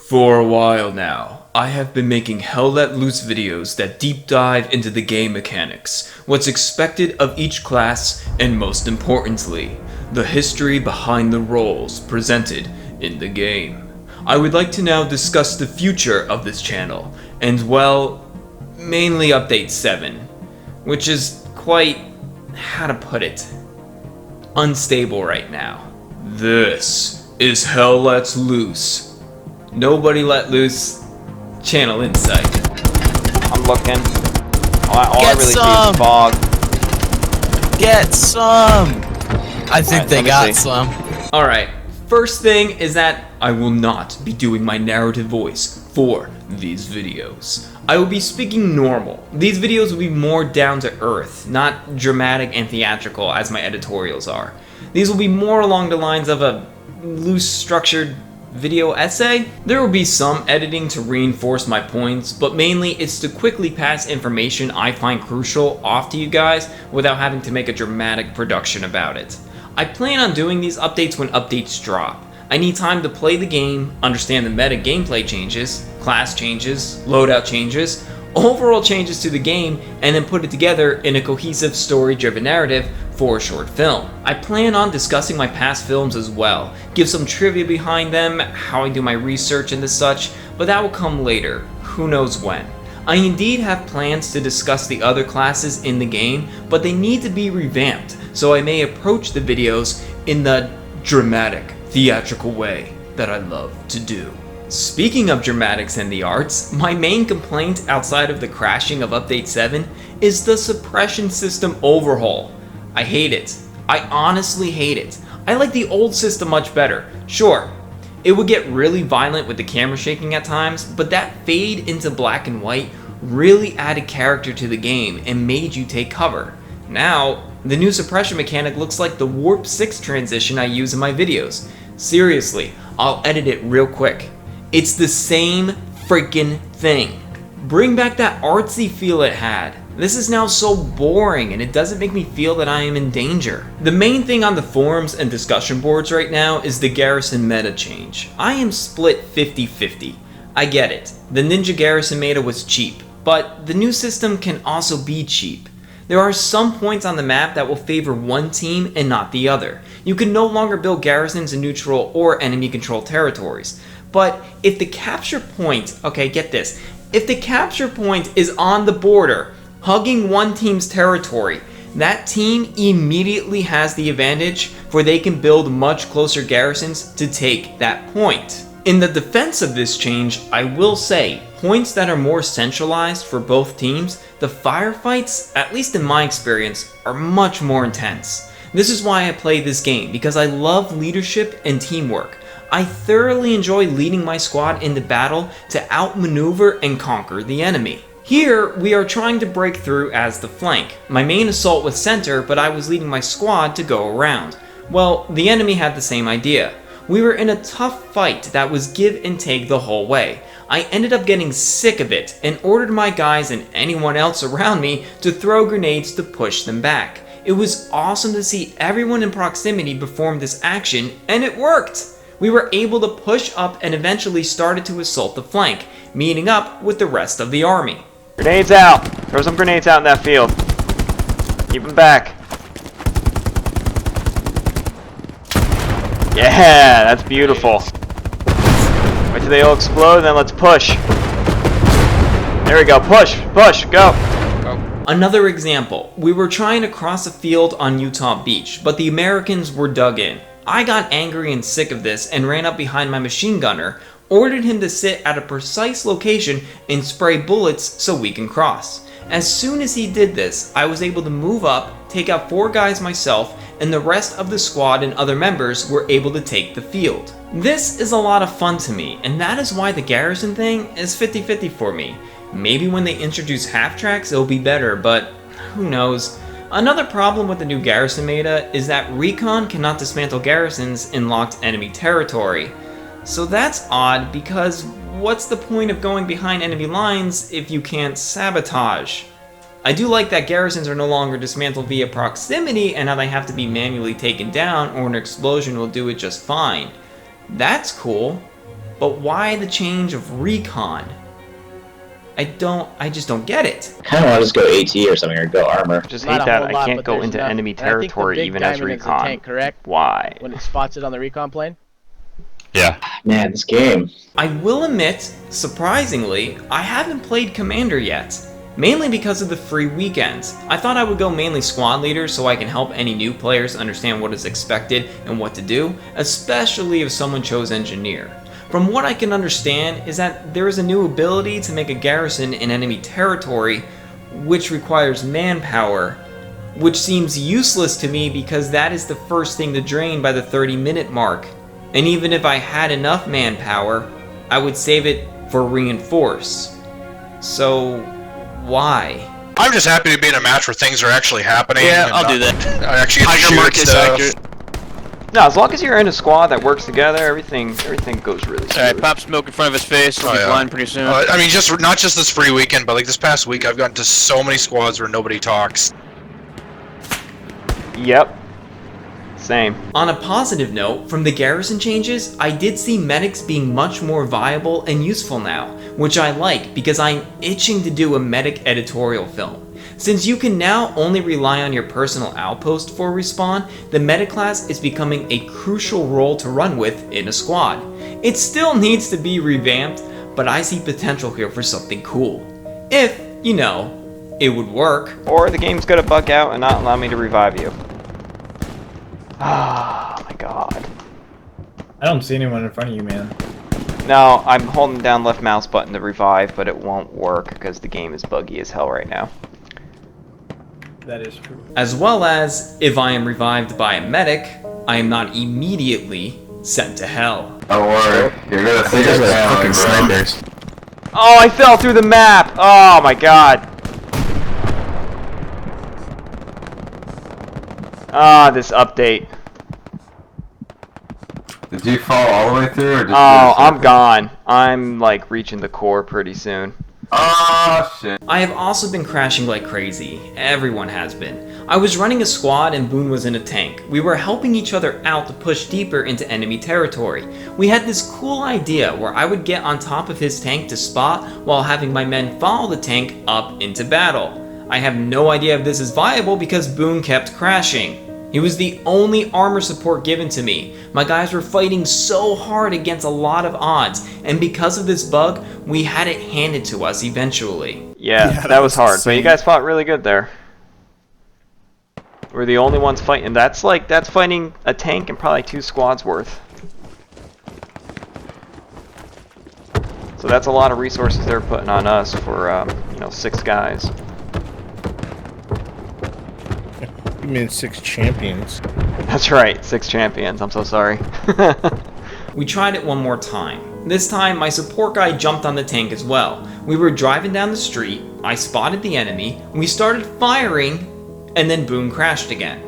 For a while now, I have been making HLL videos that deep dive into the game mechanics, what's expected of each class, and most importantly, the history behind the roles presented in the game. I would like to now discuss the future of this channel, and well, mainly update 7, which is quite, how to put it, unstable right now. This is HLL, NobodyLetLoose channel insight. I'm looking. All I really see is fog. Get some! I think they got some. Alright, first thing is that I will not be doing my narrative voice for these videos. I will be speaking normal. These videos will be more down to earth, not dramatic and theatrical as my editorials are. These will be more along the lines of a loose structured video essay. There will be some editing to reinforce my points, but mainly it's to quickly pass information I find crucial off to you guys without having to make a dramatic production about it. I plan on doing these updates when updates drop. I need time to play the game, understand the meta gameplay changes, class changes, loadout changes, overall changes to the game, and then put it together in a cohesive story-driven narrative for a short film. I plan on discussing my past films as well, give some trivia behind them, how I do my research and the such, but that will come later, who knows when. I indeed have plans to discuss the other classes in the game, but they need to be revamped, so I may approach the videos in the dramatic, theatrical way that I love to do. Speaking of dramatics and the arts, my main complaint outside of the crashing of Update 7 is the suppression system overhaul. I hate it. I honestly hate it. I like the old system much better. Sure, it would get really violent with the camera shaking at times, but that fade into black and white really added character to the game and made you take cover. Now, the new suppression mechanic looks like the Warp 6 transition I use in my videos. Seriously, I'll edit it real quick. It's the same freaking thing. Bring back that artsy feel it had. This is now so boring and it doesn't make me feel that I am in danger. The main thing on the forums and discussion boards right now is the garrison meta change. I am split 50-50. I get it. The ninja garrison meta was cheap, but the new system can also be cheap. There are some points on the map that will favor one team and not the other. You can no longer build garrisons in neutral or enemy controlled territories. But if the capture point, okay, get this, if the capture point is on the border, hugging one team's territory, that team immediately has the advantage, for they can build much closer garrisons to take that point. In the defense of this change, I will say, points that are more centralized for both teams, the firefights, at least in my experience, are much more intense. This is why I play this game, because I love leadership and teamwork. I thoroughly enjoy leading my squad into battle to outmaneuver and conquer the enemy. Here, we are trying to break through as the flank. My main assault was center, but I was leading my squad to go around. Well, the enemy had the same idea. We were in a tough fight that was give and take the whole way. I ended up getting sick of it and ordered my guys and anyone else around me to throw grenades to push them back. It was awesome to see everyone in proximity perform this action, and it worked! We were able to push up and eventually started to assault the flank, meeting up with the rest of the army. Grenades out! Throw some grenades out in that field. Keep them back. Yeah, that's beautiful. Wait till they all explode, then let's push. There we go, push, push, go. Another example, we were trying to cross a field on Utah Beach, but the Americans were dug in. I got angry and sick of this and ran up behind my machine gunner, ordered him to sit at a precise location and spray bullets so we can cross. As soon as he did this, I was able to move up, take out 4 guys myself, and the rest of the squad and other members were able to take the field. This is a lot of fun to me, and that is why the garrison thing is 50-50 for me. Maybe when they introduce half-tracks it'll be better, but who knows. Another problem with the new garrison meta is that recon cannot dismantle garrisons in locked enemy territory. So that's odd, because what's the point of going behind enemy lines if you can't sabotage? I do like that garrisons are no longer dismantled via proximity and how they have to be manually taken down or an explosion will do it just fine. That's cool. but why the change of recon? I just don't get it. I kind of want to just go AT or something, or go armor. Just Not hate a that whole I lot, can't but go there's into enough. enemy And I think the territory big even as diamond is the recon. tank, correct? Why? When it spots it on the recon plane? Yeah. Man, this game. I will admit, surprisingly, I haven't played Commander yet. Mainly because of the free weekends. I thought I would go mainly squad leader so I can help any new players understand what is expected and what to do, especially if someone chose engineer. From what I can understand is that there is a new ability to make a garrison in enemy territory, which requires manpower, which seems useless to me because that is the first thing to drain by the 30-minute mark. And even if I had enough manpower, I would save it for reinforce. So, why? I'm just happy to be in a match where things are actually happening. Yeah, and I'll do that. I actually get to Tiger shoot Marcus stuff. accurate. No, as long as you're in a squad that works together, everything goes really smooth. Alright, pop smoke in front of his face. He'll be blind pretty soon. I mean, not just this free weekend, but like this past week, I've gotten to so many squads where nobody talks. Yep. Same. On a positive note, from the garrison changes, I did see medics being much more viable and useful now, which I like because I'm itching to do a medic editorial film. Since you can now only rely on your personal outpost for respawn, the medic class is becoming a crucial role to run with in a squad. It still needs to be revamped, but I see potential here for something cool. If, you know, it would work. Or the game's gonna bug out and not allow me to revive you. Ah, my god. I don't see anyone in front of you, man. No, I'm holding down left mouse button to revive, but it won't work because the game is buggy as hell right now. That is true. As well as, if I am revived by a medic, I am not immediately sent to hell. Don't worry, you're gonna see us fucking snipers. Oh, I fell through the map! Oh my god. Ah, this update. Did you fall all the way through, or just? Oh, I'm gone. I'm like reaching the core pretty soon. Oh shit. I have also been crashing like crazy. Everyone has been. I was running a squad and Boone was in a tank. We were helping each other out to push deeper into enemy territory. We had this cool idea where I would get on top of his tank to spot while having my men follow the tank up into battle. I have no idea if this is viable because Boone kept crashing. He was the only armor support given to me. My guys were fighting so hard against a lot of odds, and because of this bug, we had it handed to us eventually. Yeah, that was hard. But you guys fought really good there. We're the only ones fighting. That's fighting a tank and probably 2 squads worth. So that's a lot of resources they're putting on us for, you know, 6 guys. You mean 6 champions? That's right, 6 champions. I'm so sorry. We tried it one more time. This time, my support guy jumped on the tank as well. We were driving down the street, I spotted the enemy, we started firing, and then Boone crashed again.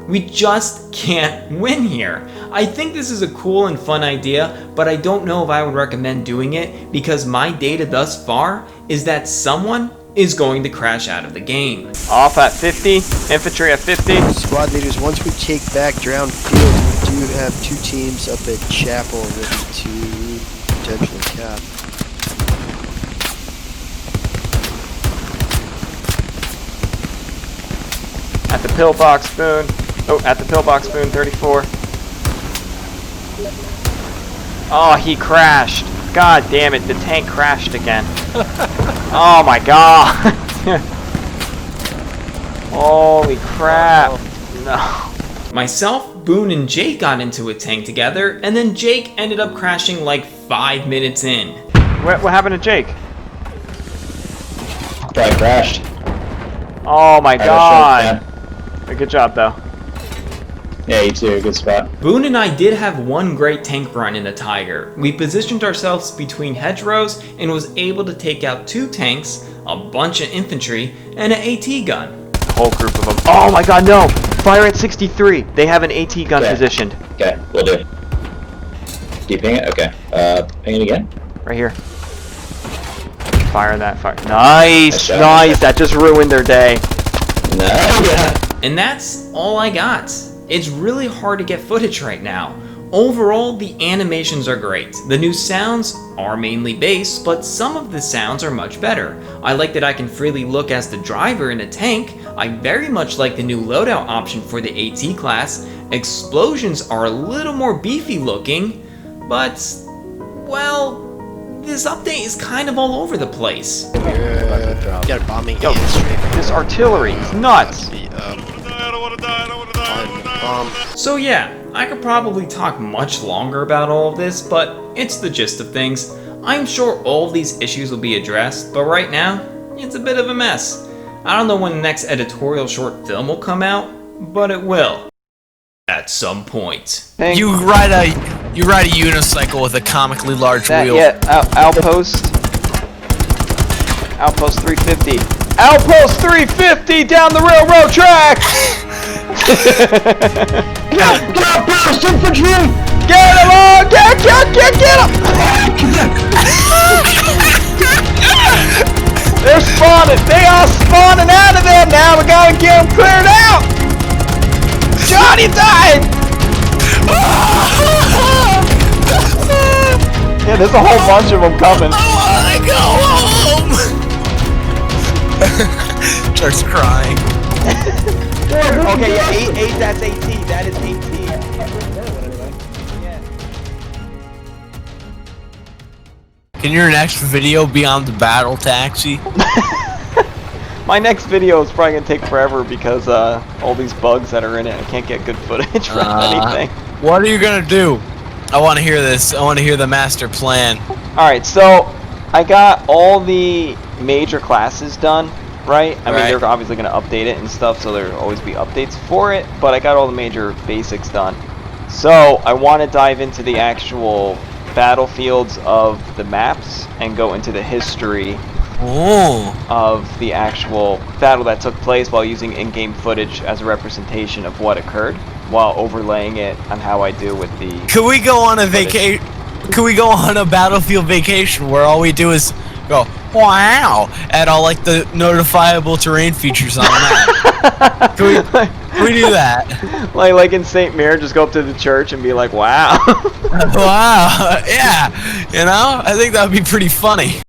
We just can't win here. I think this is a cool and fun idea, but I don't know if I would recommend doing it because my data thus far is that someone is going to crash out of the game. Off at 50, infantry at 50. Squad leaders, once we take back Drowned Field, we do have 2 teams up at Chapel ready to potentially cap. At the pillbox spoon. Oh, at the pillbox spoon, 34. Oh, he crashed. God damn it, the tank crashed again. Oh my god. Holy crap. No. Myself, Boone, and Jake got into a tank together, and then Jake ended up crashing like 5 minutes in. What happened to Jake? Guy crashed. Oh my I god. Good job though. Yeah, you too. Good spot. Boone and I did have one great tank run in the Tiger. We positioned ourselves between hedgerows and was able to take out 2 tanks, a bunch of infantry, and an AT gun. A whole group of them. Oh my god, no! Fire at 63. They have an AT gun Okay. positioned. Okay, will do. Do you ping it? Okay. Ping it again? Right here. Fire that fire. Nice! Nice Nice! shot. That just ruined their day. No. And that's all I got. It's really hard to get footage right now. Overall, the animations are great. The new sounds are mainly bass, but some of the sounds are much better. I like that I can freely look as the driver in a tank. I very much like the new loadout option for the AT class. Explosions are a little more beefy looking, but, well, this update is kind of all over the place. Got a bombing. Yo, this artillery is nuts. So yeah, I could probably talk much longer about all of this, but it's the gist of things. I'm sure all of these issues will be addressed, but right now, it's a bit of a mess. I don't know when the next editorial short film will come out, but it will. At some point. You ride a unicycle with a comically large wheel. Yeah, Outpost 350. Outpost 350 down the railroad track! Get up, burst infantry! Get him on! Get him! They're spawning! They are spawning out of there now! We gotta get them cleared out! Johnny died! Yeah, there's a whole bunch of them coming. I wanna go home! Starts crying. Okay, yeah, 8, that's 18. That is 18. Can your next video be on the battle taxi? My next video is probably gonna take forever because all these bugs that are in it, I can't get good footage for anything. What are you gonna do? I want to hear this. I want to hear the master plan. Alright, so I got all the major classes done, right? I mean, they're obviously gonna update it and stuff, so there'll always be updates for it, but I got all the major basics done. So I want to dive into the actual battlefields of the maps and go into the history of the actual battle that took place while using in-game footage as a representation of what occurred, while overlaying it on how I do with the... Could we go on a vacation? Could we go on a battlefield vacation where all we do is go, wow, at all like the notifiable terrain features on that? Can we do that? like in St. Mirror, just go up to the church and be like, wow. Wow, yeah, you know, I think that would be pretty funny.